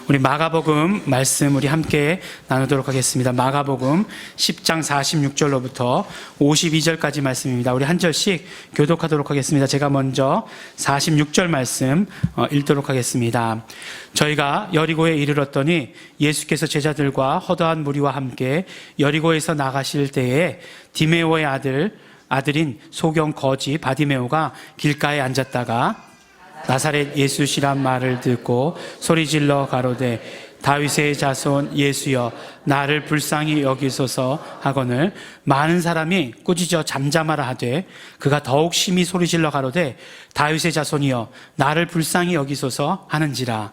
우리 마가복음 말씀 우리 함께 나누도록 하겠습니다. 마가복음 10장 46절로부터 52절까지 말씀입니다. 우리 한 절씩 교독하도록 하겠습니다. 제가 먼저 46절 말씀 읽도록 하겠습니다. 저희가 여리고에 이르렀더니 예수께서 제자들과 허다한 무리와 함께 여리고에서 나가실 때에 디메오의 아들인 소경 거지 바디메오가 길가에 앉았다가 나사렛 예수시란 말을 듣고 소리질러 가로되 다윗의 자손 예수여 나를 불쌍히 여기소서 하거늘 많은 사람이 꾸짖어 잠잠하라 하되 그가 더욱 심히 소리질러 가로되 다윗의 자손이여 나를 불쌍히 여기소서 하는지라.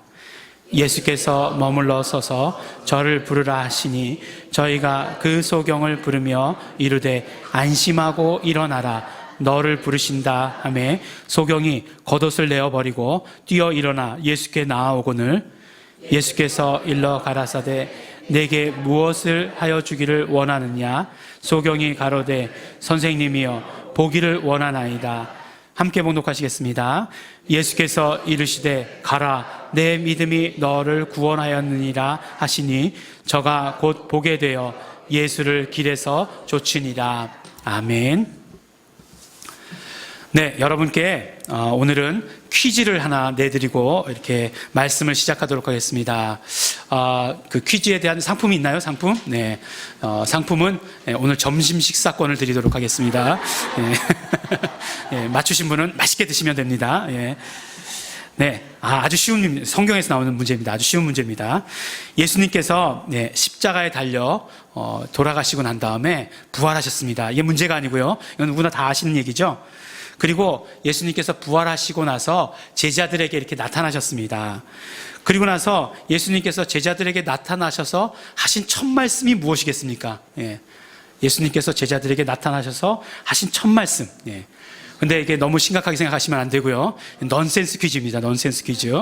예수께서 머물러 서서 저를 부르라 하시니 저희가 그 소경을 부르며 이르되 안심하고 일어나라 너를 부르신다 하매 소경이 겉옷을 내어버리고 뛰어 일어나 예수께 나아오거늘 예수께서 일러 가라사대 내게 무엇을 하여 주기를 원하느냐. 소경이 가로되 선생님이여 보기를 원하나이다. 함께 봉독하시겠습니다. 예수께서 이르시되 가라 내 믿음이 너를 구원하였느니라 하시니 저가 곧 보게 되어 예수를 길에서 쫓으니라. 아멘. 네, 여러분께 오늘은 퀴즈를 하나 내드리고 이렇게 말씀을 시작하도록 하겠습니다. 그 퀴즈에 대한 상품이 있나요? 상품? 네, 상품은 오늘 점심 식사권을 드리도록 하겠습니다. 네, 맞추신 분은 맛있게 드시면 됩니다. 네, 아주 쉬운 성경에서 나오는 문제입니다. 아주 쉬운 문제입니다. 예수님께서 십자가에 달려 돌아가시고 난 다음에 부활하셨습니다. 이게 문제가 아니고요. 이건 누구나 다 아시는 얘기죠. 그리고 예수님께서 부활하시고 나서 제자들에게 이렇게 나타나셨습니다. 그리고 나서 예수님께서 제자들에게 나타나셔서 하신 첫 말씀이 무엇이겠습니까? 예수님께서 제자들에게 나타나셔서 하신 첫 말씀. 근데 이게 너무 심각하게 생각하시면 안 되고요. 넌센스 퀴즈입니다. 넌센스 퀴즈.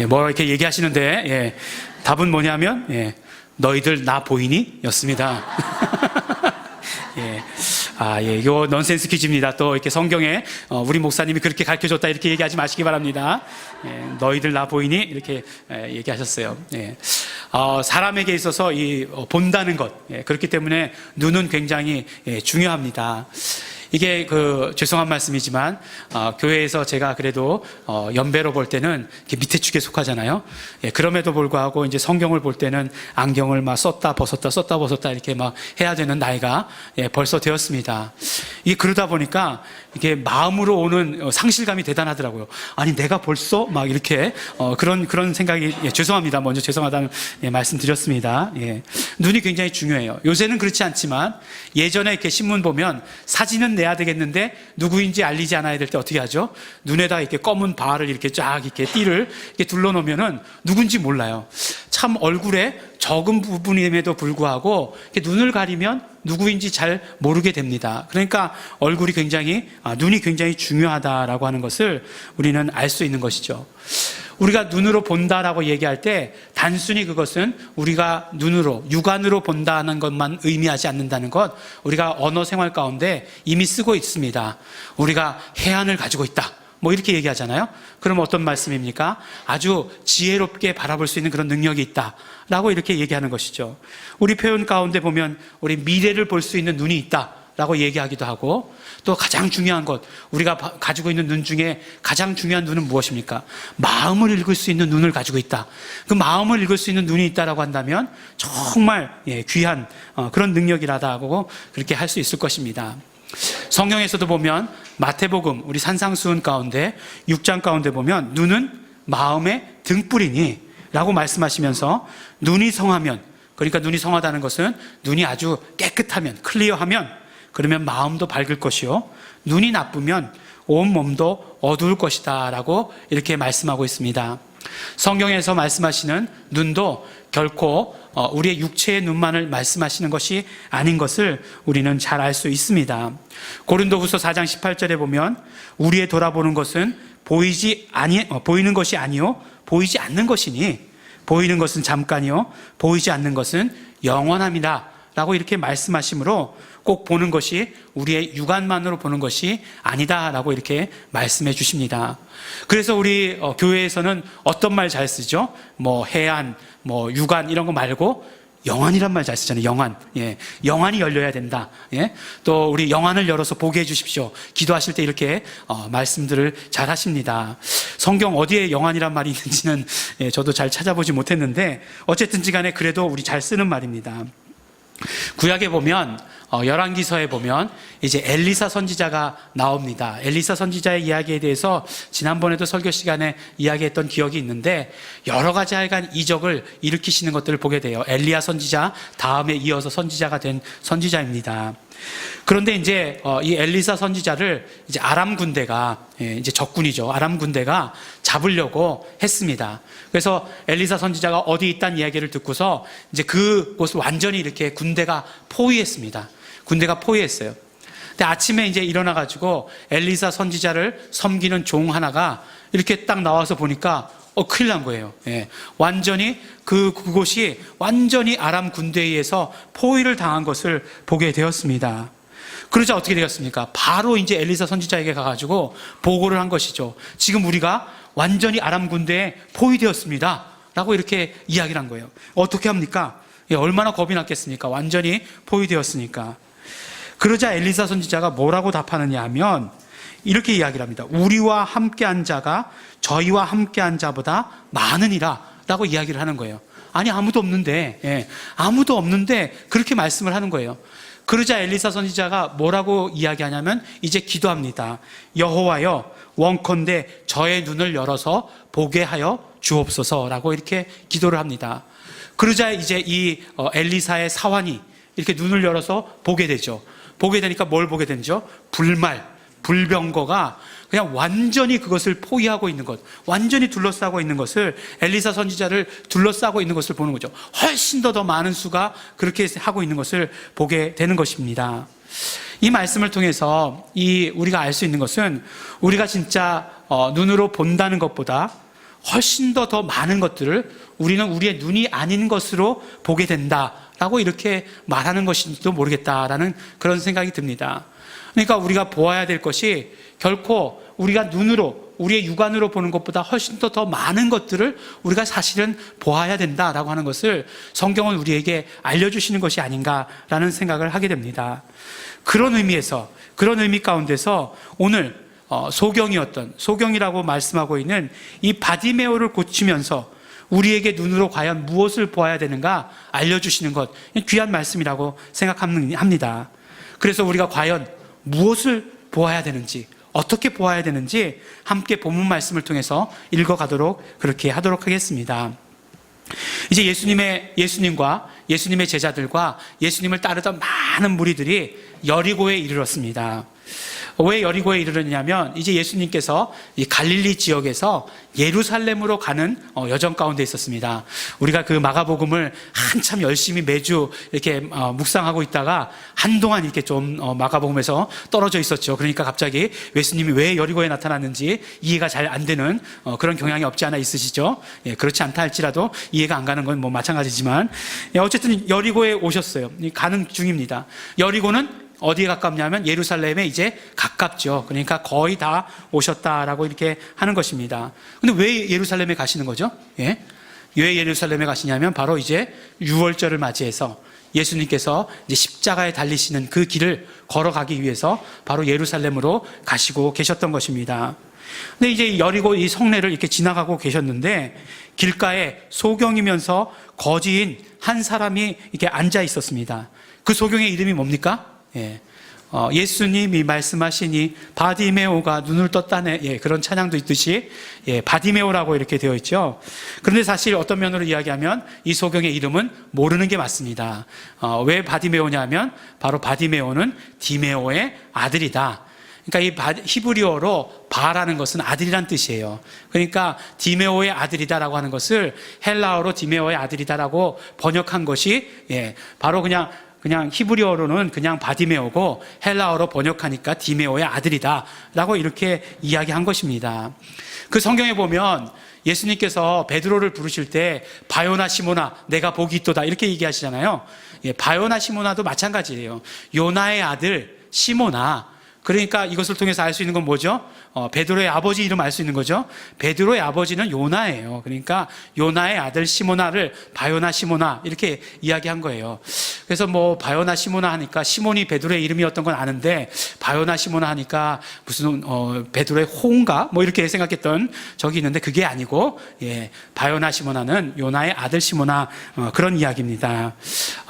뭐 이렇게 얘기하시는데 답은 뭐냐면 너희들 나 보이니? 였습니다. 이거 넌센스 퀴즈입니다. 또 이렇게 성경에 우리 목사님이 그렇게 가르쳐줬다 이렇게 얘기하지 마시기 바랍니다. 너희들 나 보이니? 이렇게 얘기하셨어요. 사람에게 있어서 이 본다는 것, 그렇기 때문에 눈은 굉장히 중요합니다. 이게 죄송한 말씀이지만 교회에서 제가 그래도 연배로 볼 때는 밑에 축에 속하잖아요. 그럼에도 불구하고 이제 성경을 볼 때는 안경을 막 썼다 벗었다 이렇게 막 해야 되는 나이가 벌써 되었습니다. 이게 그러다 보니까 이게 마음으로 오는 상실감이 대단하더라고요. 아니 내가 벌써 막 이렇게 그런 생각이 죄송합니다. 먼저 죄송하다는 말씀드렸습니다. 눈이 굉장히 중요해요. 요새는 그렇지 않지만 예전에 이렇게 신문 보면 사진은 내야 되겠는데 누구인지 알리지 않아야 될 때 어떻게 하죠? 눈에다 이렇게 검은 발을 이렇게 쫙 이렇게 띠를 이렇게 둘러놓으면은 누군지 몰라요. 참 얼굴에 적은 부분임에도 불구하고 이렇게 눈을 가리면 누구인지 잘 모르게 됩니다. 그러니까 눈이 굉장히 중요하다라고 하는 것을 우리는 알 수 있는 것이죠. 우리가 눈으로 본다라고 얘기할 때 단순히 그것은 우리가 눈으로 육안으로 본다는 것만 의미하지 않는다는 것, 우리가 언어 생활 가운데 이미 쓰고 있습니다. 우리가 해안을 가지고 있다 뭐 이렇게 얘기하잖아요. 그럼 어떤 말씀입니까? 아주 지혜롭게 바라볼 수 있는 그런 능력이 있다 라고 이렇게 얘기하는 것이죠. 우리 표현 가운데 보면 우리 미래를 볼 수 있는 눈이 있다 라고 얘기하기도 하고, 또 가장 중요한 것, 우리가 가지고 있는 눈 중에 가장 중요한 눈은 무엇입니까? 마음을 읽을 수 있는 눈을 가지고 있다. 그 마음을 읽을 수 있는 눈이 있다라고 한다면 정말 귀한 그런 능력이라고 그렇게 할 수 있을 것입니다. 성경에서도 보면 마태복음 우리 산상수훈 가운데 6장 가운데 보면 눈은 마음의 등불이니 라고 말씀하시면서 눈이 성하면, 그러니까 눈이 성하다는 것은 눈이 아주 깨끗하면, 클리어하면 그러면 마음도 밝을 것이요 눈이 나쁘면 온 몸도 어두울 것이다 라고 이렇게 말씀하고 있습니다. 성경에서 말씀하시는 눈도 결코 우리의 육체의 눈만을 말씀하시는 것이 아닌 것을 우리는 잘 알 수 있습니다. 고린도후서 4장 18절에 보면 우리의 돌아보는 것은 보이는 것이 아니요 보이지 않는 것이니 보이는 것은 잠깐이요 보이지 않는 것은 영원함이다 라고 이렇게 말씀하시므로 꼭 보는 것이 우리의 육안만으로 보는 것이 아니다라고 이렇게 말씀해 주십니다. 그래서 우리 교회에서는 어떤 말 잘 쓰죠? 뭐 해안, 뭐 육안 이런 거 말고 영안이란 말 잘 쓰잖아요. 영안. 예. 영안이 열려야 된다. 예. 또 우리 영안을 열어서 보게 해 주십시오. 기도하실 때 이렇게 말씀들을 잘 하십니다. 성경 어디에 영안이란 말이 있는지는 저도 잘 찾아보지 못했는데 어쨌든지 간에 그래도 우리 잘 쓰는 말입니다. 구약에 보면 열왕기서에 보면 이제 엘리사 선지자가 나옵니다. 엘리사 선지자의 이야기에 대해서 지난번에도 설교 시간에 이야기했던 기억이 있는데 여러 가지 하여간 이적을 일으키시는 것들을 보게 돼요. 엘리야 선지자 다음에 이어서 선지자가 된 선지자입니다. 그런데 이제 이 엘리사 선지자를 이제 아람 군대가 이제 적군이죠. 아람 군대가 잡으려고 했습니다. 그래서 엘리사 선지자가 어디 있다는 이야기를 듣고서 이제 그곳을 완전히 이렇게 군대가 포위했습니다. 군대가 포위했어요. 근데 아침에 이제 일어나가지고 엘리사 선지자를 섬기는 종 하나가 이렇게 딱 나와서 보니까 큰일 난 거예요. 예. 완전히 그곳이 완전히 아람 군대에 의해서 포위를 당한 것을 보게 되었습니다. 그러자 어떻게 되었습니까? 바로 이제 엘리사 선지자에게 가가지고 보고를 한 것이죠. 지금 우리가 완전히 아람 군대에 포위되었습니다. 라고 이렇게 이야기를 한 거예요. 어떻게 합니까? 얼마나 겁이 났겠습니까? 완전히 포위되었으니까. 그러자 엘리사 선지자가 뭐라고 답하느냐 하면 이렇게 이야기를 합니다. 우리와 함께한 자가 저희와 함께한 자보다 많으니라 라고 이야기를 하는 거예요. 아니 아무도 없는데 아무도 없는데 그렇게 말씀을 하는 거예요. 그러자 엘리사 선지자가 뭐라고 이야기하냐면 이제 기도합니다. 여호와여 원컨대 저의 눈을 열어서 보게 하여 주옵소서라고 이렇게 기도를 합니다. 그러자 이제 이 엘리사의 사환이 이렇게 눈을 열어서 보게 되죠. 보게 되니까 뭘 보게 되죠? 불병거가 그냥 완전히 그것을 포위하고 있는 것, 완전히 둘러싸고 있는 것을, 엘리사 선지자를 둘러싸고 있는 것을 보는 거죠. 훨씬 더 많은 수가 그렇게 하고 있는 것을 보게 되는 것입니다. 이 말씀을 통해서 우리가 알 수 있는 것은 우리가 진짜 눈으로 본다는 것보다 훨씬 더 많은 것들을 우리는 우리의 눈이 아닌 것으로 보게 된다라고 이렇게 말하는 것인지도 모르겠다라는 그런 생각이 듭니다. 그러니까 우리가 보아야 될 것이 결코 우리가 눈으로, 우리의 육안으로 보는 것보다 훨씬 더 많은 것들을 우리가 사실은 보아야 된다라고 하는 것을 성경은 우리에게 알려주시는 것이 아닌가라는 생각을 하게 됩니다. 그런 의미 가운데서 오늘 소경이라고 말씀하고 있는 이 바디메오를 고치면서 우리에게 눈으로 과연 무엇을 보아야 되는가 알려주시는 것, 귀한 말씀이라고 생각합니다. 그래서 우리가 과연 무엇을 보아야 되는지, 어떻게 보아야 되는지 함께 본문 말씀을 통해서 읽어가도록 그렇게 하도록 하겠습니다. 이제 예수님과 예수님의 제자들과 예수님을 따르던 많은 무리들이 여리고에 이르렀습니다. 왜 여리고에 이르렀냐면 이제 예수님께서 이 갈릴리 지역에서 예루살렘으로 가는 여정 가운데 있었습니다. 우리가 그 마가복음을 한참 열심히 매주 이렇게 묵상하고 있다가 한동안 이렇게 좀 마가복음에서 떨어져 있었죠. 그러니까 갑자기 예수님이 왜 여리고에 나타났는지 이해가 잘 안 되는 그런 경향이 없지 않아 있으시죠. 그렇지 않다 할지라도 이해가 안 가는 건 뭐 마찬가지지만 어쨌든 여리고에 오셨어요. 가는 중입니다. 여리고는 어디에 가깝냐면 예루살렘에 이제 가깝죠. 그러니까 거의 다 오셨다라고 이렇게 하는 것입니다. 근데 왜 예루살렘에 가시는 거죠? 왜 예루살렘에 가시냐면 바로 이제 유월절을 맞이해서 예수님께서 이제 십자가에 달리시는 그 길을 걸어가기 위해서 바로 예루살렘으로 가시고 계셨던 것입니다. 근데 이제 여리고 이 성내를 이렇게 지나가고 계셨는데 길가에 소경이면서 거지인 한 사람이 이렇게 앉아 있었습니다. 그 소경의 이름이 뭡니까? 예수님이 말씀하시니 바디메오가 눈을 떴다네. 그런 찬양도 있듯이 바디메오라고 이렇게 되어 있죠. 그런데 사실 어떤 면으로 이야기하면 이 소경의 이름은 모르는 게 맞습니다. 왜 바디메오냐면 바로 바디메오는 디메오의 아들이다. 그러니까 이 히브리어로 바라는 것은 아들이란 뜻이에요. 그러니까 디메오의 아들이다라고 하는 것을 헬라어로 디메오의 아들이다라고 번역한 것이 바로 그냥 히브리어로는 그냥 바디메오고 헬라어로 번역하니까 디메오의 아들이다 라고 이렇게 이야기한 것입니다. 그 성경에 보면 예수님께서 베드로를 부르실 때 바요나 시모나 내가 복이 있도다 이렇게 얘기하시잖아요. 예, 바요나 시모나도 마찬가지예요. 요나의 아들 시모나. 그러니까 이것을 통해서 알 수 있는 건 뭐죠? 베드로의 아버지 이름 알 수 있는 거죠. 베드로의 아버지는 요나예요. 그러니까 요나의 아들 시모나를 바요나 시모나 이렇게 이야기한 거예요. 그래서 뭐 바요나 시모나 하니까 시몬이 베드로의 이름이었던 건 아는데 바요나 시모나 하니까 무슨 베드로의 호인가 뭐 이렇게 생각했던 적이 있는데 그게 아니고, 예, 바요나 시모나는 요나의 아들 시모나, 그런 이야기입니다.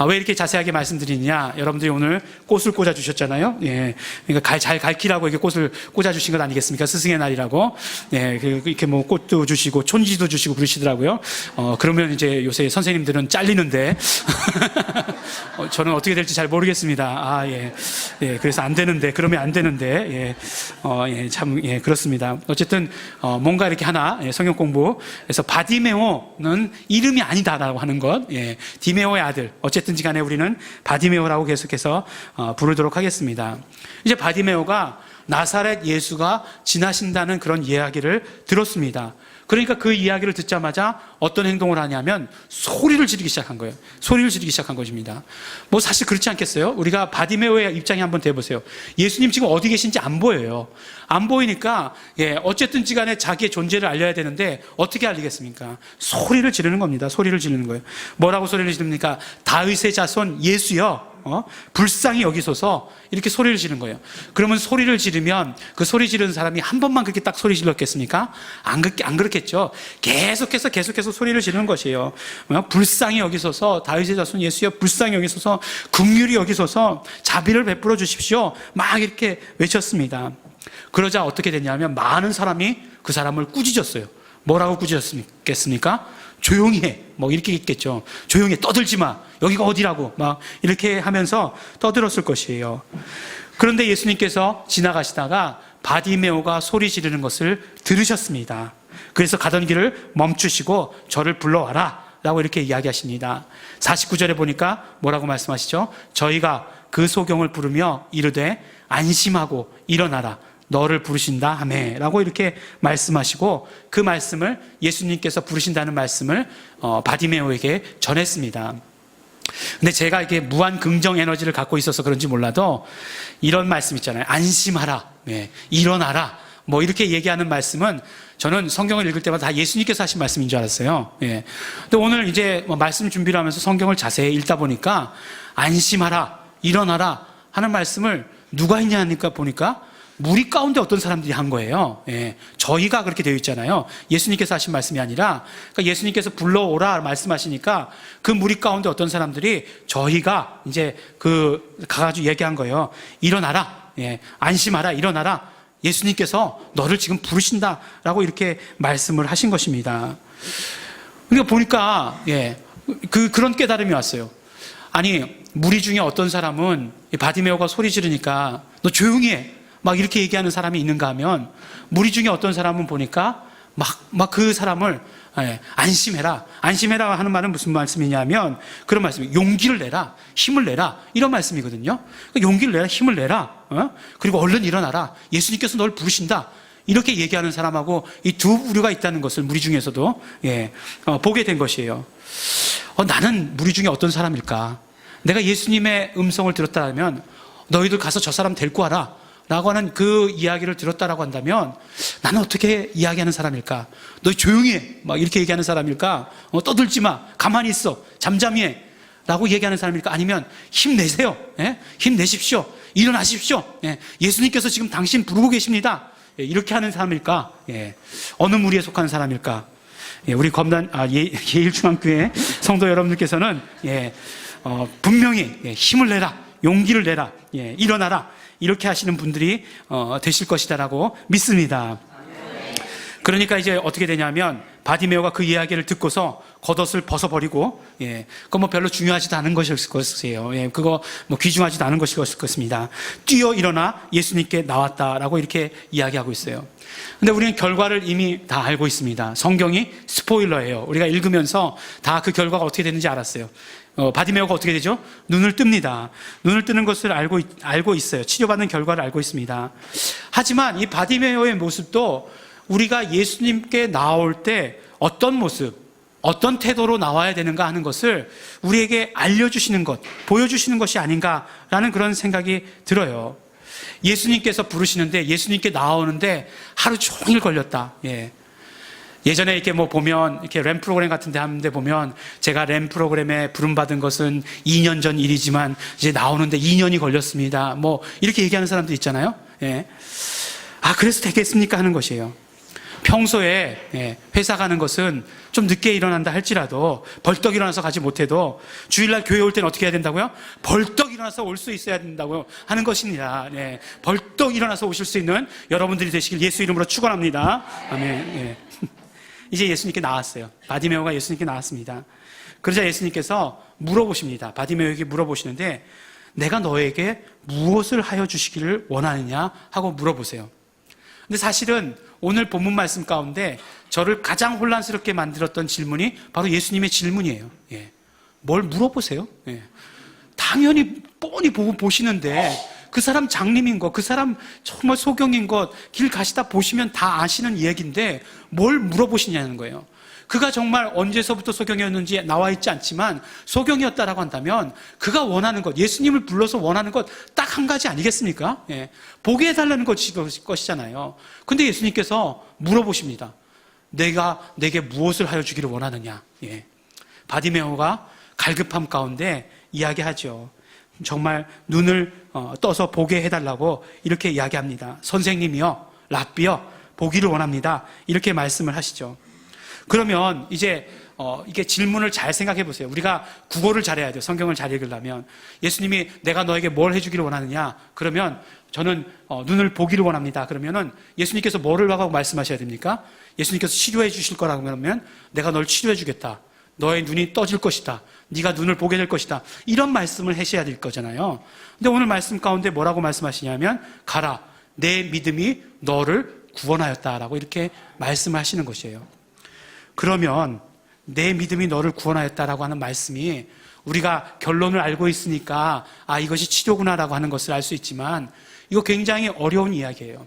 왜 이렇게 자세하게 말씀드리느냐? 여러분들이 오늘 꽃을 꽂아 주셨잖아요. 예, 그러니까 잘 갈키라고 이렇게 꽃을 꽂아주신 것 아니겠습니까? 스승의 날이라고. 네, 이렇게 뭐 꽃도 주시고 촌지도 주시고 그러시더라고요. 그러면 이제 요새 선생님들은 잘리는데 저는 어떻게 될지 잘 모르겠습니다. 예, 예, 그래서 안 되는데, 그러면 안 되는데, 예, 참, 예, 그렇습니다. 어쨌든 뭔가 이렇게 하나, 예, 성경 공부에서 바디메오는 이름이 아니다라고 하는 것, 예, 디메오의 아들. 어쨌든지간에 우리는 바디메오라고 계속해서 부르도록 하겠습니다. 이제 바디메오가 나사렛 예수가 지나신다는 그런 이야기를 들었습니다. 그러니까 그 이야기를 듣자마자 어떤 행동을 하냐면 소리를 지르기 시작한 거예요. 소리를 지르기 시작한 것입니다. 뭐 사실 그렇지 않겠어요? 우리가 바디메오의 입장에 한번 대보세요. 예수님 지금 어디 계신지 안 보여요. 안 보이니까, 예, 어쨌든지 간에 자기의 존재를 알려야 되는데 어떻게 알리겠습니까? 소리를 지르는 겁니다. 소리를 지르는 거예요. 뭐라고 소리를 지릅니까? 다윗의 자손 예수여, 불쌍히 여기소서, 이렇게 소리를 지르는 거예요. 그러면 소리를 지르면 그 소리 지르는 사람이 한 번만 그렇게 딱 소리 질렀겠습니까? 안 그렇겠죠. 계속해서 소리를 지르는 것이에요. 불쌍히 여기소서, 다윗의 자손 예수여 불쌍히 여기소서, 긍휼히 여기소서, 자비를 베풀어 주십시오, 막 이렇게 외쳤습니다. 그러자 어떻게 됐냐면 많은 사람이 그 사람을 꾸짖었어요. 뭐라고 꾸짖었겠습니까? 조용히 해, 뭐 이렇게 했겠죠. 조용히 해, 떠들지 마, 여기가 어디라고, 막 이렇게 하면서 떠들었을 것이에요. 그런데 예수님께서 지나가시다가 바디메오가 소리 지르는 것을 들으셨습니다. 그래서 가던 길을 멈추시고 저를 불러와라 라고 이렇게 이야기하십니다. 49절에 보니까 뭐라고 말씀하시죠? 저희가 그 소경을 부르며 이르되 안심하고 일어나라, 너를 부르신다 하매 라고 이렇게 말씀하시고, 그 말씀을 예수님께서 부르신다는 말씀을 바디메오에게 전했습니다. 근데 제가 이게 무한 긍정 에너지를 갖고 있어서 그런지 몰라도 이런 말씀 있잖아요. 안심하라, 네, 일어나라, 뭐 이렇게 얘기하는 말씀은 저는 성경을 읽을 때마다 다 예수님께서 하신 말씀인 줄 알았어요. 예. 근데 오늘 이제 말씀 준비를 하면서 성경을 자세히 읽다 보니까 안심하라, 일어나라 하는 말씀을 누가 했냐 하니까 보니까 무리 가운데 어떤 사람들이 한 거예요. 예, 저희가 그렇게 되어 있잖아요. 예수님께서 하신 말씀이 아니라, 그러니까 예수님께서 불러오라 말씀하시니까 그 무리 가운데 어떤 사람들이 저희가 이제 가가지고 얘기한 거예요. 일어나라, 예, 안심하라, 일어나라. 예수님께서 너를 지금 부르신다라고 이렇게 말씀을 하신 것입니다. 그러니까 보니까, 예, 그런 깨달음이 왔어요. 아니, 무리 중에 어떤 사람은 바디메오가 소리 지르니까 너 조용히 해, 막 이렇게 얘기하는 사람이 있는가 하면, 무리 중에 어떤 사람은 보니까 막 그 사람을, 예, 안심해라 하는 말은 무슨 말씀이냐면 그런 말씀이에요. 용기를 내라, 힘을 내라, 이런 말씀이거든요. 용기를 내라, 힘을 내라, 그리고 얼른 일어나라, 예수님께서 널 부르신다, 이렇게 얘기하는 사람하고 이 두 부류가 있다는 것을 무리 중에서도, 예, 보게 된 것이에요. 나는 무리 중에 어떤 사람일까? 내가 예수님의 음성을 들었다면 너희들 가서 저 사람 데리고 와라 라고 하는 그 이야기를 들었다라고 한다면 나는 어떻게 이야기하는 사람일까? 너 조용히 해, 막 이렇게 얘기하는 사람일까? 떠들지 마, 가만히 있어, 잠잠히 해 라고 얘기하는 사람일까? 아니면 힘내세요, 예? 힘내십시오, 일어나십시오, 예? 예수님께서 지금 당신 부르고 계십니다, 예, 이렇게 하는 사람일까? 예, 어느 무리에 속한 사람일까? 예, 우리 예일중앙교회 성도 여러분들께서는, 예, 분명히, 예, 힘을 내라, 용기를 내라, 예, 일어나라, 이렇게 하시는 분들이 되실 것이다라고 믿습니다. 그러니까 이제 어떻게 되냐면 바디메오가 그 이야기를 듣고서 겉옷을 벗어버리고, 예, 그거 뭐 별로 중요하지도 않은 것일 것이에요. 예, 그거 뭐 귀중하지도 않은 것일 것입니다. 뛰어 일어나 예수님께 나왔다라고 이렇게 이야기하고 있어요. 근데 우리는 결과를 이미 다 알고 있습니다. 성경이 스포일러예요. 우리가 읽으면서 다 그 결과가 어떻게 되는지 알았어요. 바디메오가 어떻게 되죠? 눈을 뜹니다. 눈을 뜨는 것을 알고 있어요. 치료받는 결과를 알고 있습니다. 하지만 이 바디메오의 모습도 우리가 예수님께 나올 때 어떤 모습, 어떤 태도로 나와야 되는가 하는 것을 우리에게 알려주시는 것, 보여주시는 것이 아닌가라는 그런 생각이 들어요. 예수님께서 부르시는데, 예수님께 나오는데 하루 종일 걸렸다. 예전에 이렇게 뭐 보면, 이렇게 램 프로그램 같은 데 하는데 보면, 제가 램 프로그램에 부름받은 것은 2년 전 일이지만, 이제 나오는데 2년이 걸렸습니다. 뭐, 이렇게 얘기하는 사람도 있잖아요. 그래서 되겠습니까? 하는 것이에요. 평소에 회사 가는 것은 좀 늦게 일어난다 할지라도, 벌떡 일어나서 가지 못해도 주일날 교회 올 때는 어떻게 해야 된다고요? 벌떡 일어나서 올 수 있어야 된다고 하는 것입니다. 벌떡 일어나서 오실 수 있는 여러분들이 되시길 예수 이름으로 축원합니다. 아멘. 이제 예수님께 나왔어요. 바디메오가 예수님께 나왔습니다. 그러자 예수님께서 물어보십니다. 바디메오에게 물어보시는데, 내가 너에게 무엇을 하여 주시기를 원하느냐 하고 물어보세요. 근데 사실은 오늘 본문 말씀 가운데 저를 가장 혼란스럽게 만들었던 질문이 바로 예수님의 질문이에요. 뭘 물어보세요? 당연히 뻔히 보고 보시는데, 그 사람 장님인 것, 그 사람 정말 소경인 것, 길 가시다 보시면 다 아시는 이야기인데 뭘 물어보시냐는 거예요. 그가 정말 언제서부터 소경이었는지 나와 있지 않지만 소경이었다라고 한다면 그가 원하는 것, 예수님을 불러서 원하는 것 딱 한 가지 아니겠습니까? 보게 해달라는 것이잖아요. 근데 예수님께서 물어보십니다. 내가 내게 무엇을 하여 주기를 원하느냐? 바디메오가 갈급함 가운데 이야기하죠. 정말 눈을 떠서 보게 해달라고 이렇게 이야기합니다. 선생님이여, 랍비여, 보기를 원합니다. 이렇게 말씀을 하시죠. 그러면 이제 이게 질문을 잘 생각해 보세요. 우리가 국어를 잘해야 돼요. 성경을 잘 읽으려면. 예수님이 내가 너에게 뭘 해주기를 원하느냐? 그러면 저는 눈을 보기를 원합니다. 그러면은 예수님께서 뭐를 하고 말씀하셔야 됩니까? 예수님께서 치료해 주실 거라고 하면 내가 널 치료해 주겠다. 너의 눈이 떠질 것이다. 네가 눈을 보게 될 것이다. 이런 말씀을 하셔야 될 거잖아요. 근데 오늘 말씀 가운데 뭐라고 말씀하시냐면, 가라, 내 믿음이 너를 구원하였다라고 이렇게 말씀을 하시는 것이에요. 그러면 내 믿음이 너를 구원하였다라고 하는 말씀이 우리가 결론을 알고 있으니까 이것이 치료구나라고 하는 것을 알 수 있지만, 이거 굉장히 어려운 이야기예요.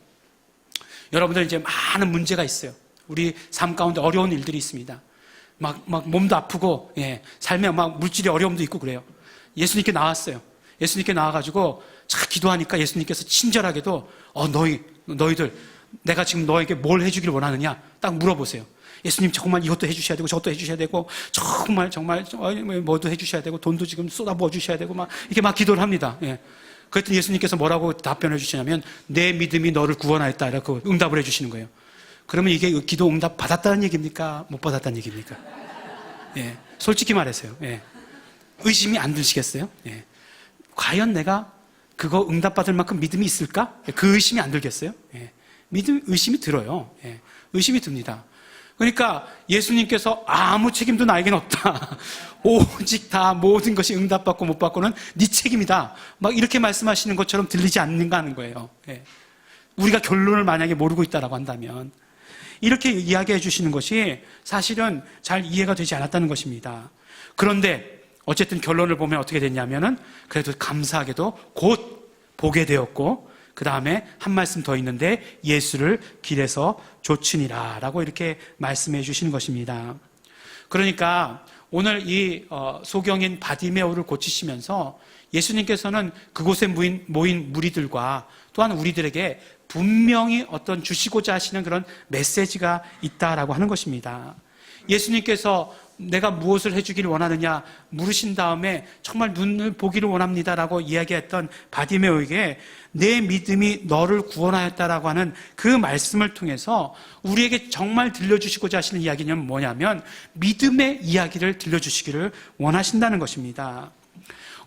여러분들 이제 많은 문제가 있어요. 우리 삶 가운데 어려운 일들이 있습니다. 막 몸도 아프고, 삶에 막 물질의 어려움도 있고 그래요. 예수님께 나왔어요. 예수님께 나와가지고 기도하니까 예수님께서 친절하게도 너희들 내가 지금 너에게 뭘 해주기를 원하느냐 딱 물어보세요. 예수님 정말 이것도 해주셔야 되고 저것도 해주셔야 되고 정말 뭐도 해주셔야 되고 돈도 지금 쏟아부어 주셔야 되고 이렇게 기도를 합니다. 그랬더니 예수님께서 뭐라고 답변해 주시냐면, 내 믿음이 너를 구원하였다 라고 응답을 해주시는 거예요. 그러면 이게 기도 응답 받았다는 얘기입니까? 못 받았다는 얘기입니까? 솔직히 말해서요. 의심이 안 드시겠어요? 과연 내가 그거 응답받을 만큼 믿음이 있을까? 그 의심이 안 들겠어요? 의심이 들어요. 의심이 듭니다. 그러니까 예수님께서 아무 책임도 나에겐 없다. 오직 다 모든 것이 응답받고 못 받고는 네 책임이다. 이렇게 말씀하시는 것처럼 들리지 않는가 하는 거예요. 우리가 결론을 만약에 모르고 있다라고 한다면, 이렇게 이야기해 주시는 것이 사실은 잘 이해가 되지 않았다는 것입니다. 그런데 어쨌든 결론을 보면 어떻게 됐냐면은, 그래도 감사하게도 곧 보게 되었고, 그 다음에 한 말씀 더 있는데, 예수를 길에서 좇으니라 라고 이렇게 말씀해 주시는 것입니다. 그러니까 오늘 이 소경인 바디메오를 고치시면서 예수님께서는 그곳에 모인 무리들과 또한 우리들에게 분명히 어떤 주시고자 하시는 그런 메시지가 있다라고 하는 것입니다. 예수님께서 내가 무엇을 해주기를 원하느냐 물으신 다음에 정말 눈을 보기를 원합니다라고 이야기했던 바디메오에게 내 믿음이 너를 구원하였다라고 하는 그 말씀을 통해서 우리에게 정말 들려주시고자 하시는 이야기는 뭐냐면, 믿음의 이야기를 들려주시기를 원하신다는 것입니다.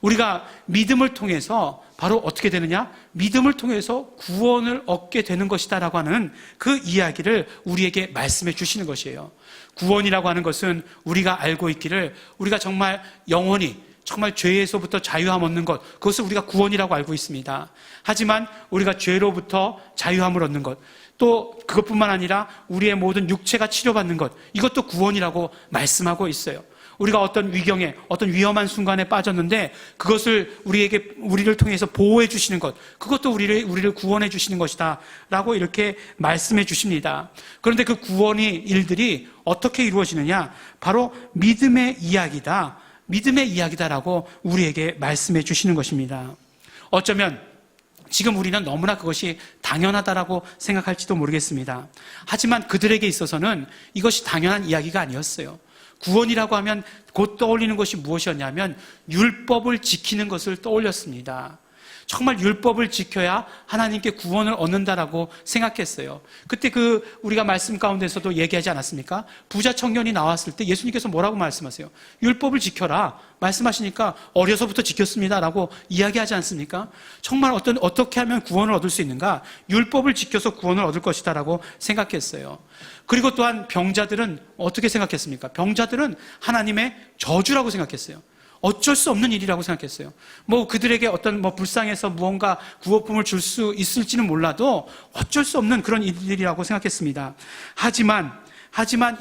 우리가 믿음을 통해서 바로 어떻게 되느냐? 믿음을 통해서 구원을 얻게 되는 것이다라고 하는 그 이야기를 우리에게 말씀해 주시는 것이에요. 구원이라고 하는 것은 우리가 알고 있기를, 우리가 정말 영원히 정말 죄에서부터 자유함 얻는 것, 그것을 우리가 구원이라고 알고 있습니다. 하지만 우리가 죄로부터 자유함을 얻는 것, 또 그것뿐만 아니라 우리의 모든 육체가 치료받는 것, 이것도 구원이라고 말씀하고 있어요. 우리가 어떤 위경에, 어떤 위험한 순간에 빠졌는데 그것을 우리를 통해서 보호해 주시는 것, 그것도 우리를 구원해 주시는 것이다 라고 이렇게 말씀해 주십니다. 그런데 그 구원의 일들이 어떻게 이루어지느냐? 바로 믿음의 이야기다라고 우리에게 말씀해 주시는 것입니다. 어쩌면 지금 우리는 너무나 그것이 당연하다라고 생각할지도 모르겠습니다. 하지만 그들에게 있어서는 이것이 당연한 이야기가 아니었어요. 구원이라고 하면 곧 떠올리는 것이 무엇이었냐면 율법을 지키는 것을 떠올렸습니다. 정말 율법을 지켜야 하나님께 구원을 얻는다라고 생각했어요. 그때 우리가 말씀 가운데서도 얘기하지 않았습니까? 부자 청년이 나왔을 때 예수님께서 뭐라고 말씀하세요? 율법을 지켜라 말씀하시니까 어려서부터 지켰습니다라고 이야기하지 않습니까? 정말 어떻게 하면 구원을 얻을 수 있는가? 율법을 지켜서 구원을 얻을 것이다라고 생각했어요. 그리고 또한 병자들은 어떻게 생각했습니까? 병자들은 하나님의 저주라고 생각했어요. 어쩔 수 없는 일이라고 생각했어요. 그들에게 어떤 불쌍해서 무언가 구호품을 줄 수 있을지는 몰라도 어쩔 수 없는 그런 일들이라고 생각했습니다. 하지만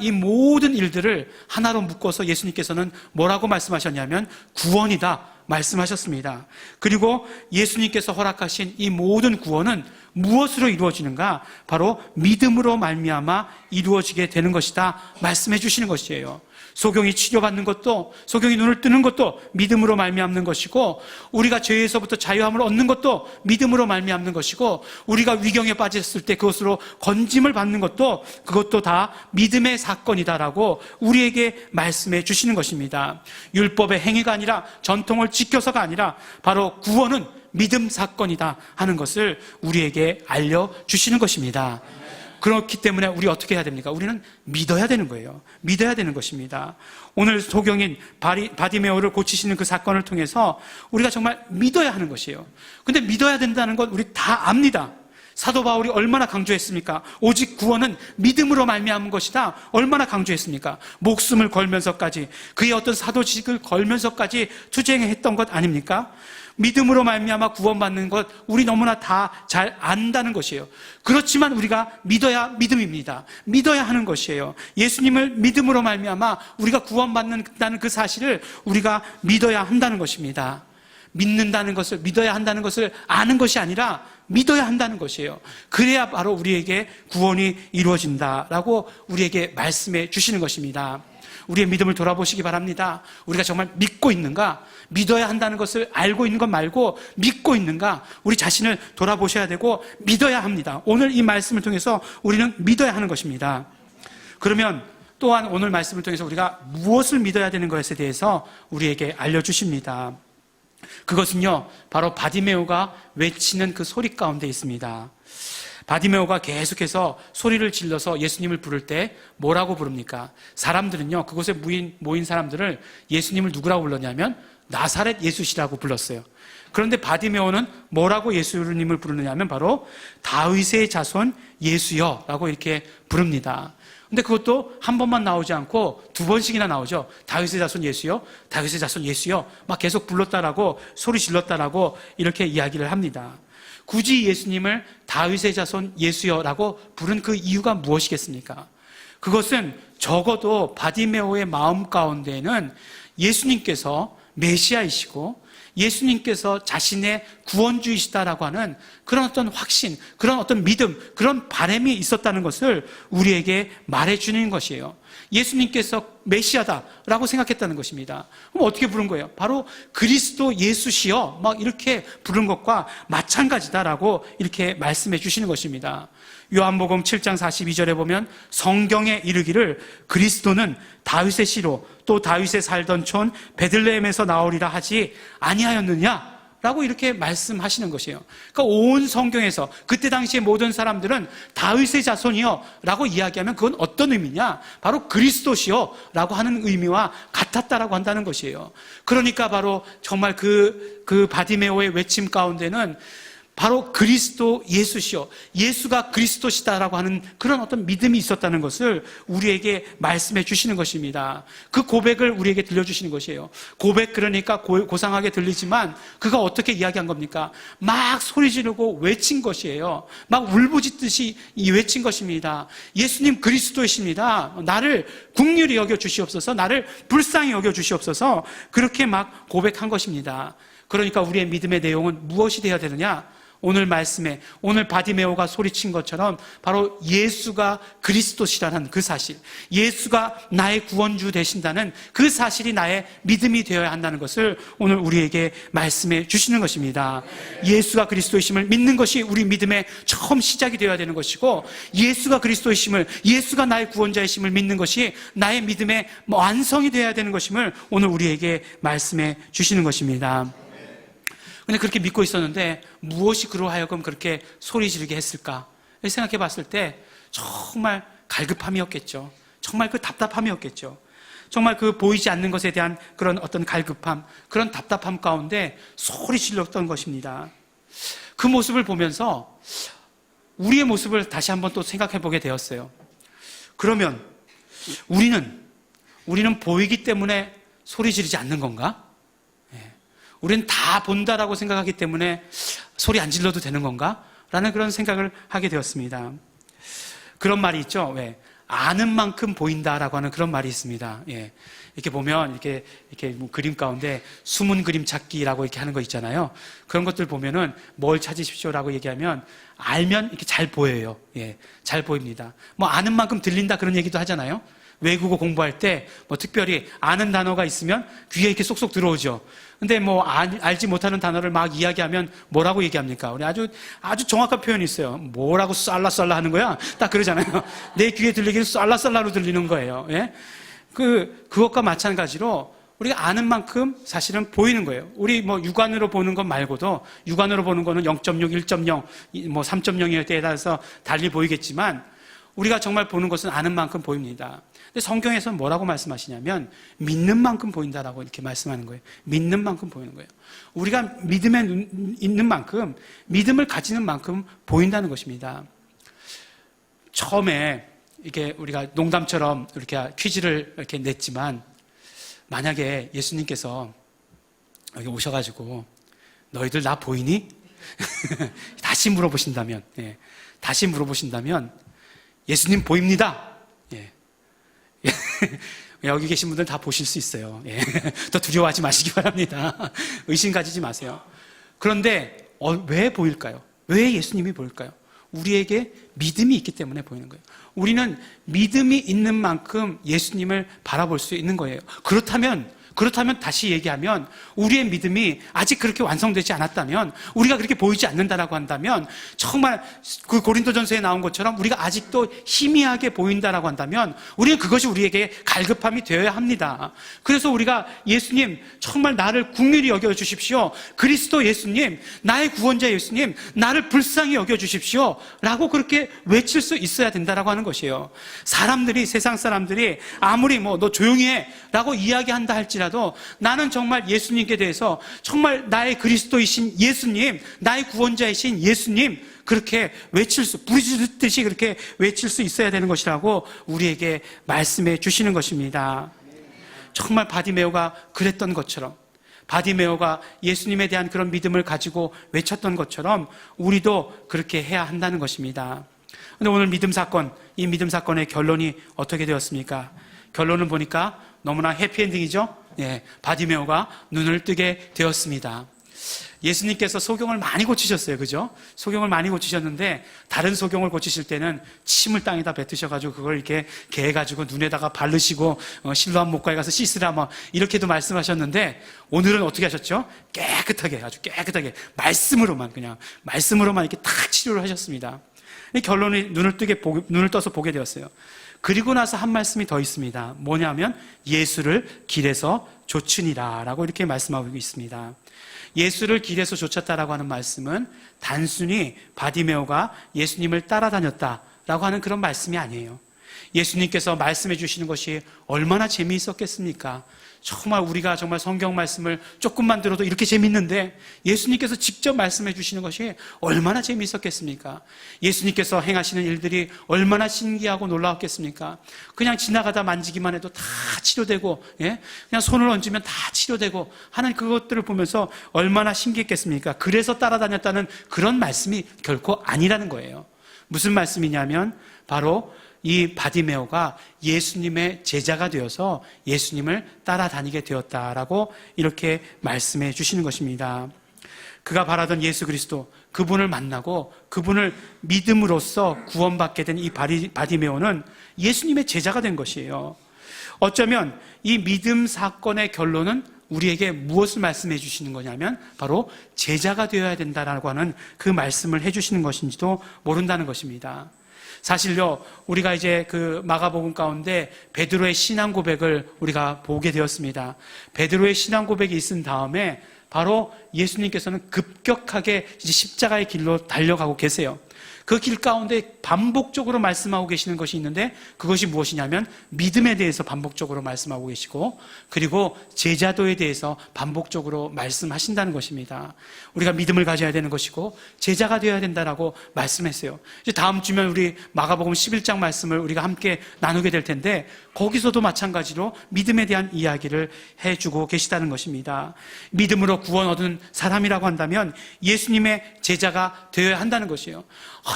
이 모든 일들을 하나로 묶어서 예수님께서는 뭐라고 말씀하셨냐면 구원이다 말씀하셨습니다. 그리고 예수님께서 허락하신 이 모든 구원은 무엇으로 이루어지는가? 바로 믿음으로 말미암아 이루어지게 되는 것이다 말씀해 주시는 것이에요. 소경이 치료받는 것도, 소경이 눈을 뜨는 것도 믿음으로 말미암는 것이고, 우리가 죄에서부터 자유함을 얻는 것도 믿음으로 말미암는 것이고, 우리가 위경에 빠졌을 때 그것으로 건짐을 받는 것도 그것도 다 믿음의 사건이다라고 우리에게 말씀해 주시는 것입니다. 율법의 행위가 아니라, 전통을 지켜서가 아니라 바로 구원은 믿음 사건이다 하는 것을 우리에게 알려주시는 것입니다. 그렇기 때문에 우리 어떻게 해야 됩니까? 우리는 믿어야 되는 거예요. 믿어야 되는 것입니다. 오늘 소경인 바디메오를 고치시는 그 사건을 통해서 우리가 정말 믿어야 하는 것이에요. 근데 믿어야 된다는 건 우리 다 압니다. 사도 바울이 얼마나 강조했습니까? 오직 구원은 믿음으로 말미암은 것이다. 얼마나 강조했습니까? 목숨을 걸면서까지, 그의 어떤 사도직을 걸면서까지 투쟁했던 것 아닙니까? 믿음으로 말미암아 구원받는 것 우리 너무나 다 잘 안다는 것이에요. 그렇지만 우리가 믿어야 믿음입니다. 믿어야 하는 것이에요. 예수님을 믿음으로 말미암아 우리가 구원받는다는 그 사실을 우리가 믿어야 한다는 것입니다. 믿는다는 것을, 믿어야 한다는 것을 아는 것이 아니라 믿어야 한다는 것이에요. 그래야 바로 우리에게 구원이 이루어진다라고 우리에게 말씀해 주시는 것입니다. 우리의 믿음을 돌아보시기 바랍니다. 우리가 정말 믿고 있는가? 믿어야 한다는 것을 알고 있는 것 말고 믿고 있는가? 우리 자신을 돌아보셔야 되고 믿어야 합니다. 오늘 이 말씀을 통해서 우리는 믿어야 하는 것입니다. 그러면 또한 오늘 말씀을 통해서 우리가 무엇을 믿어야 되는 것에 대해서 우리에게 알려주십니다. 그것은요, 바로 바디메오가 외치는 그 소리 가운데 있습니다. 바디메오가 계속해서 소리를 질러서 예수님을 부를 때 뭐라고 부릅니까? 사람들은요, 그곳에 모인 사람들을 예수님을 누구라고 불렀냐면 나사렛 예수시라고 불렀어요. 그런데 바디메오는 뭐라고 예수님을 부르느냐면 바로 다윗의 자손 예수여 라고 이렇게 부릅니다. 근데 그것도 한 번만 나오지 않고 두 번씩이나 나오죠. 다윗의 자손 예수여, 다윗의 자손 예수여, 막 계속 불렀다라고, 소리 질렀다라고 이렇게 이야기를 합니다. 굳이 예수님을 다윗의 자손 예수여라고 부른 그 이유가 무엇이겠습니까? 그것은 적어도 바디메오의 마음 가운데는 예수님께서 메시아이시고 예수님께서 자신의 구원주이시다라고 하는 그런 어떤 확신, 그런 어떤 믿음, 그런 바람이 있었다는 것을 우리에게 말해주는 것이에요. 예수님께서 메시아다라고 생각했다는 것입니다. 그럼 어떻게 부른 거예요? 바로 그리스도 예수시여 막 이렇게 부른 것과 마찬가지다라고 이렇게 말씀해 주시는 것입니다. 요한복음 7장 42절에 보면 성경에 이르기를 그리스도는 다윗의 씨로 또 다윗의 살던 촌 베들레헴에서 나오리라 하지 아니하였느냐? 라고 이렇게 말씀하시는 것이에요. 그러니까 온 성경에서 그때 당시에 모든 사람들은 다윗의 자손이요 라고 이야기하면 그건 어떤 의미냐? 바로 그리스도시요 라고 하는 의미와 같았다라고 한다는 것이에요. 그러니까 바로 정말 그 바디메오의 외침 가운데는 바로 그리스도 예수시요, 예수가 그리스도시다라고 하는 그런 어떤 믿음이 있었다는 것을 우리에게 말씀해 주시는 것입니다. 그 고백을 우리에게 들려주시는 것이에요. 고백, 그러니까 고상하게 들리지만 그가 어떻게 이야기한 겁니까? 막 소리 지르고 외친 것이에요. 막 울부짖듯이 외친 것입니다. 예수님 그리스도이십니다. 나를 긍휼히 여겨 주시옵소서, 나를 불쌍히 여겨 주시옵소서, 그렇게 막 고백한 것입니다. 그러니까 우리의 믿음의 내용은 무엇이 되어야 되느냐? 오늘 말씀에, 오늘 바디메오가 소리친 것처럼 바로 예수가 그리스도시라는 그 사실, 예수가 나의 구원주 되신다는 그 사실이 나의 믿음이 되어야 한다는 것을 오늘 우리에게 말씀해 주시는 것입니다. 예수가 그리스도이심을 믿는 것이 우리 믿음의 처음 시작이 되어야 되는 것이고, 예수가 그리스도이심을, 예수가 나의 구원자이심을 믿는 것이 나의 믿음의 완성이 되어야 되는 것임을 오늘 우리에게 말씀해 주시는 것입니다. 근데 그렇게 믿고 있었는데 무엇이 그로 하여금 그렇게 소리 지르게 했을까? 생각해 봤을 때 정말 갈급함이었겠죠. 정말 그 답답함이었겠죠. 정말 그 보이지 않는 것에 대한 그런 어떤 갈급함, 그런 답답함 가운데 소리 질렀던 것입니다. 그 모습을 보면서 우리의 모습을 다시 한번 또 생각해 보게 되었어요. 그러면 우리는 보이기 때문에 소리 지르지 않는 건가? 우리는 다 본다라고 생각하기 때문에 소리 안 질러도 되는 건가? 라는 그런 생각을 하게 되었습니다. 그런 말이 있죠. 왜? 아는 만큼 보인다라고 하는 그런 말이 있습니다. 예. 이렇게 보면, 이렇게 뭐 그림 가운데 숨은 그림 찾기라고 이렇게 하는 거 있잖아요. 그런 것들 보면은 뭘 찾으십시오라고 얘기하면 알면 이렇게 잘 보여요. 예. 잘 보입니다. 뭐 아는 만큼 들린다 그런 얘기도 하잖아요. 외국어 공부할 때 뭐 특별히 아는 단어가 있으면 귀에 이렇게 쏙쏙 들어오죠. 근데 뭐 알지 못하는 단어를 막 이야기하면 뭐라고 얘기합니까? 우리 아주 정확한 표현이 있어요. 뭐라고 쌀라쌀라 하는 거야? 딱 그러잖아요. 내 귀에 들리기는 쌀라쌀라로 들리는 거예요. 예? 그것과 마찬가지로 우리가 아는 만큼 사실은 보이는 거예요. 우리 뭐 육안으로 보는 것 말고도, 육안으로 보는 거는 0.6, 1.0, 뭐 3.0일 때에 따라서 달리 보이겠지만 우리가 정말 보는 것은 아는 만큼 보입니다. 근데 성경에서는 뭐라고 말씀하시냐면 믿는 만큼 보인다라고 이렇게 말씀하는 거예요. 믿는 만큼 보이는 거예요. 우리가 믿음에 있는 만큼, 믿음을 가지는 만큼 보인다는 것입니다. 처음에 이게 우리가 농담처럼 이렇게 퀴즈를 이렇게 냈지만, 만약에 예수님께서 여기 오셔가지고 너희들 나 보이니? 다시 물어보신다면, 예. 다시 물어보신다면 예수님 보입니다. 예. 여기 계신 분들 다 보실 수 있어요. 예. 더 두려워하지 마시기 바랍니다. 의심 가지지 마세요. 그런데 왜 보일까요? 왜 예수님이 보일까요? 우리에게 믿음이 있기 때문에 보이는 거예요. 우리는 믿음이 있는 만큼 예수님을 바라볼 수 있는 거예요. 그렇다면 다시 얘기하면 우리의 믿음이 아직 그렇게 완성되지 않았다면, 우리가 그렇게 보이지 않는다라고 한다면, 정말 그 고린도전서에 나온 것처럼 우리가 아직도 희미하게 보인다라고 한다면 우리는 그것이 우리에게 갈급함이 되어야 합니다. 그래서 우리가 예수님 정말 나를 긍휼히 여겨 주십시오, 그리스도 예수님, 나의 구원자 예수님, 나를 불쌍히 여겨 주십시오 라고 그렇게 외칠 수 있어야 된다라고 하는 것이에요. 세상 사람들이 아무리 뭐 너 조용히 해 라고 이야기한다 할지라도 나는 정말 예수님께 대해서 정말 나의 그리스도이신 예수님, 나의 구원자이신 예수님, 그렇게 부르짖듯이 그렇게 외칠 수 있어야 되는 것이라고 우리에게 말씀해 주시는 것입니다. 정말 바디메오가 그랬던 것처럼, 바디메오가 예수님에 대한 그런 믿음을 가지고 외쳤던 것처럼 우리도 그렇게 해야 한다는 것입니다. 그런데 오늘 이 믿음 사건의 결론이 어떻게 되었습니까? 결론을 보니까 너무나 해피엔딩이죠. 예, 바디메오가 눈을 뜨게 되었습니다. 예수님께서 소경을 많이 고치셨어요. 그죠? 소경을 많이 고치셨는데 다른 소경을 고치실 때는 침을 땅에다 뱉으셔가지고 그걸 이렇게 개가지고 눈에다가 바르시고 실로암 목가에 가서 씻으라 뭐 이렇게도 말씀하셨는데, 오늘은 어떻게 하셨죠? 아주 깨끗하게 말씀으로만 이렇게 탁 치료를 하셨습니다. 결론이 눈을 떠서 보게 되었어요. 그리고 나서 한 말씀이 더 있습니다. 뭐냐면 예수를 길에서 좇으니라 라고 이렇게 말씀하고 있습니다. 예수를 길에서 좇았다라고 하는 말씀은 단순히 바디메오가 예수님을 따라다녔다라고 하는 그런 말씀이 아니에요. 예수님께서 말씀해 주시는 것이 얼마나 재미있었겠습니까? 정말 우리가 정말 성경 말씀을 조금만 들어도 이렇게 재밌는데 예수님께서 직접 말씀해 주시는 것이 얼마나 재미있었겠습니까? 예수님께서 행하시는 일들이 얼마나 신기하고 놀라웠겠습니까? 그냥 지나가다 만지기만 해도 다 치료되고, 그냥 손을 얹으면 다 치료되고 하는 그것들을 보면서 얼마나 신기했겠습니까? 그래서 따라다녔다는 그런 말씀이 결코 아니라는 거예요. 무슨 말씀이냐면 바로 이 바디메오가 예수님의 제자가 되어서 예수님을 따라다니게 되었다라고 이렇게 말씀해 주시는 것입니다. 그가 바라던 예수 그리스도, 그분을 만나고 그분을 믿음으로써 구원받게 된 이 바디메오는 예수님의 제자가 된 것이에요. 어쩌면 이 믿음 사건의 결론은 우리에게 무엇을 말씀해 주시는 거냐면 바로 제자가 되어야 된다라고 하는 그 말씀을 해 주시는 것인지도 모른다는 것입니다. 사실요, 우리가 이제 그 마가복음 가운데 베드로의 신앙 고백을 우리가 보게 되었습니다. 베드로의 신앙 고백이 있은 다음에 바로 예수님께서는 급격하게 이제 십자가의 길로 달려가고 계세요. 그 길 가운데 반복적으로 말씀하고 계시는 것이 있는데 그것이 무엇이냐면 믿음에 대해서 반복적으로 말씀하고 계시고 그리고 제자도에 대해서 반복적으로 말씀하신다는 것입니다. 우리가 믿음을 가져야 되는 것이고 제자가 되어야 된다라고 말씀했어요. 이제 다음 주면 우리 마가복음 11장 말씀을 우리가 함께 나누게 될 텐데 거기서도 마찬가지로 믿음에 대한 이야기를 해주고 계시다는 것입니다. 믿음으로 구원 얻은 사람이라고 한다면 예수님의 제자가 되어야 한다는 것이에요.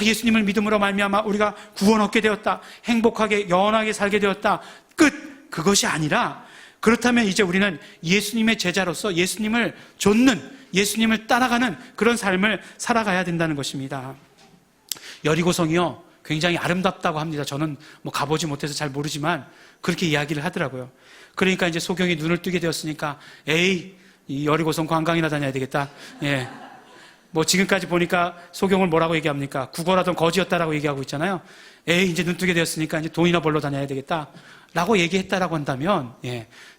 예수님을 믿음으로 말미암아 우리가 구원 얻게 되었다, 행복하게 영원하게 살게 되었다, 끝! 그것이 아니라 그렇다면 이제 우리는 예수님의 제자로서 예수님을 좇는, 예수님을 따라가는 그런 삶을 살아가야 된다는 것입니다. 여리고성이요 굉장히 아름답다고 합니다. 저는 뭐 가보지 못해서 잘 모르지만 그렇게 이야기를 하더라고요. 그러니까 이제 소경이 눈을 뜨게 되었으니까 에이, 이 여리고성 관광이나 다녀야 되겠다. 뭐 지금까지 보니까 소경을 뭐라고 얘기합니까? 국어라던 거지였다라고 얘기하고 있잖아요. 에이, 이제 눈 뜨게 되었으니까 이제 돈이나 벌러 다녀야 되겠다 라고 얘기했다라고 한다면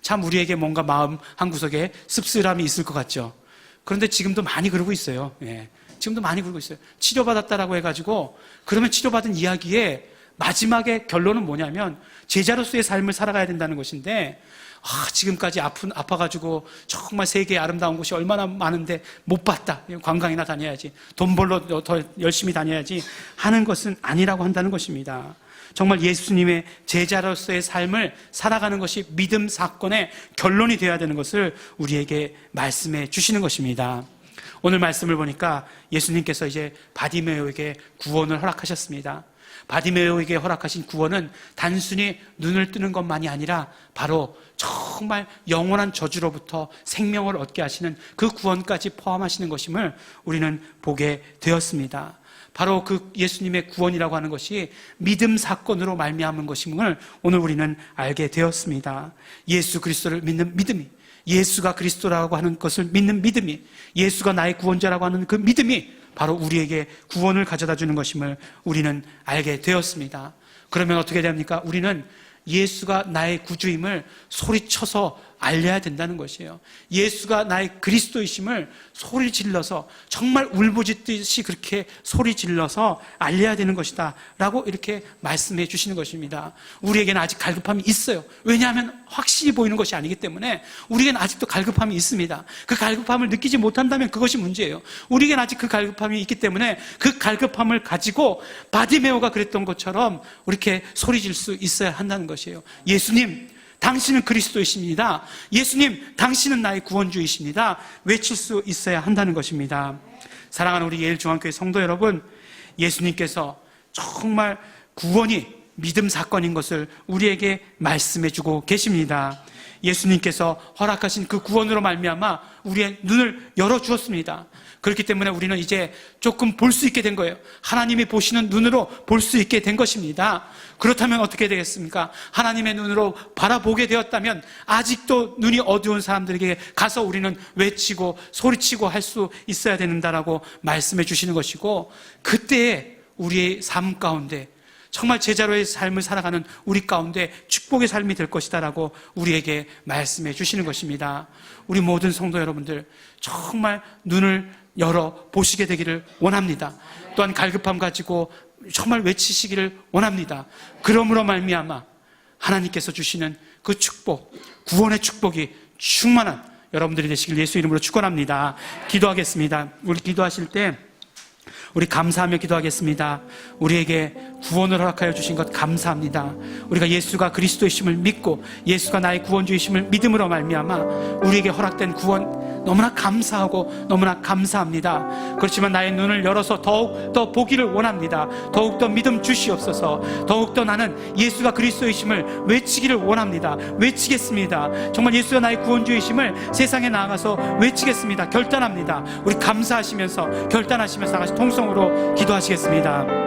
참 우리에게 뭔가 마음 한구석에 씁쓸함이 있을 것 같죠. 그런데 지금도 많이 그러고 있어요. 지금도 많이 그러고 있어요. 치료받았다라고 해가지고 그러면 치료받은 이야기의 마지막의 결론은 뭐냐면 제자로서의 삶을 살아가야 된다는 것인데 지금까지 아파가지고 정말 세계의 아름다운 곳이 얼마나 많은데 못 봤다. 관광이나 다녀야지. 돈 벌러 더 열심히 다녀야지 하는 것은 아니라고 한다는 것입니다. 정말 예수님의 제자로서의 삶을 살아가는 것이 믿음 사건의 결론이 되어야 되는 것을 우리에게 말씀해 주시는 것입니다. 오늘 말씀을 보니까 예수님께서 이제 바디메오에게 구원을 허락하셨습니다. 바디메오에게 허락하신 구원은 단순히 눈을 뜨는 것만이 아니라 바로 정말 영원한 저주로부터 생명을 얻게 하시는 그 구원까지 포함하시는 것임을 우리는 보게 되었습니다. 바로 그 예수님의 구원이라고 하는 것이 믿음 사건으로 말미암은 것임을 오늘 우리는 알게 되었습니다. 예수 그리스도를 믿는 믿음이, 예수가 그리스도라고 하는 것을 믿는 믿음이, 예수가 나의 구원자라고 하는 그 믿음이 바로 우리에게 구원을 가져다 주는 것임을 우리는 알게 되었습니다. 그러면 어떻게 됩니까? 우리는 예수가 나의 구주임을 소리쳐서 알려야 된다는 것이에요. 예수가 나의 그리스도이심을 소리 질러서 정말 울부짖듯이 그렇게 소리 질러서 알려야 되는 것이다 라고 이렇게 말씀해 주시는 것입니다. 우리에게는 아직 갈급함이 있어요. 왜냐하면 확실히 보이는 것이 아니기 때문에 우리에게는 아직도 갈급함이 있습니다. 그 갈급함을 느끼지 못한다면 그것이 문제예요. 우리에게는 아직 그 갈급함이 있기 때문에 그 갈급함을 가지고 바디메오가 그랬던 것처럼 이렇게 소리 질 수 있어야 한다는 것이에요. 예수님, 당신은 그리스도이십니다. 예수님, 당신은 나의 구원주이십니다. 외칠 수 있어야 한다는 것입니다. 사랑하는 우리 예일중앙교회 성도 여러분, 예수님께서 정말 구원이 믿음 사건인 것을 우리에게 말씀해 주고 계십니다. 예수님께서 허락하신 그 구원으로 말미암아 우리의 눈을 열어주었습니다. 그렇기 때문에 우리는 이제 조금 볼 수 있게 된 거예요. 하나님이 보시는 눈으로 볼 수 있게 된 것입니다. 그렇다면 어떻게 되겠습니까? 하나님의 눈으로 바라보게 되었다면 아직도 눈이 어두운 사람들에게 가서 우리는 외치고 소리치고 할 수 있어야 된다라고 말씀해 주시는 것이고, 그때에 우리의 삶 가운데 정말 제자로의 삶을 살아가는 우리 가운데 축복의 삶이 될 것이다라고 우리에게 말씀해 주시는 것입니다. 우리 모든 성도 여러분들 정말 눈을 열어 보시게 되기를 원합니다. 또한 갈급함 가지고 정말 외치시기를 원합니다. 그러므로 말미암아 하나님께서 주시는 그 축복, 구원의 축복이 충만한 여러분들이 되시길 예수 이름으로 축원합니다. 기도하겠습니다. 우리 기도하실 때 우리 감사하며 기도하겠습니다. 우리에게 구원을 허락하여 주신 것 감사합니다. 우리가 예수가 그리스도이심을 믿고 예수가 나의 구원주이심을 믿음으로 말미암아 우리에게 허락된 구원 너무나 감사하고 너무나 감사합니다. 그렇지만 나의 눈을 열어서 더욱 더 보기를 원합니다. 더욱 더 믿음 주시옵소서. 더욱 더 나는 예수가 그리스도이심을 외치기를 원합니다. 외치겠습니다. 정말 예수가 나의 구원주이심을 세상에 나아가서 외치겠습니다. 결단합니다. 우리 감사하시면서 결단하시면서 다시 통성으로 기도하시겠습니다.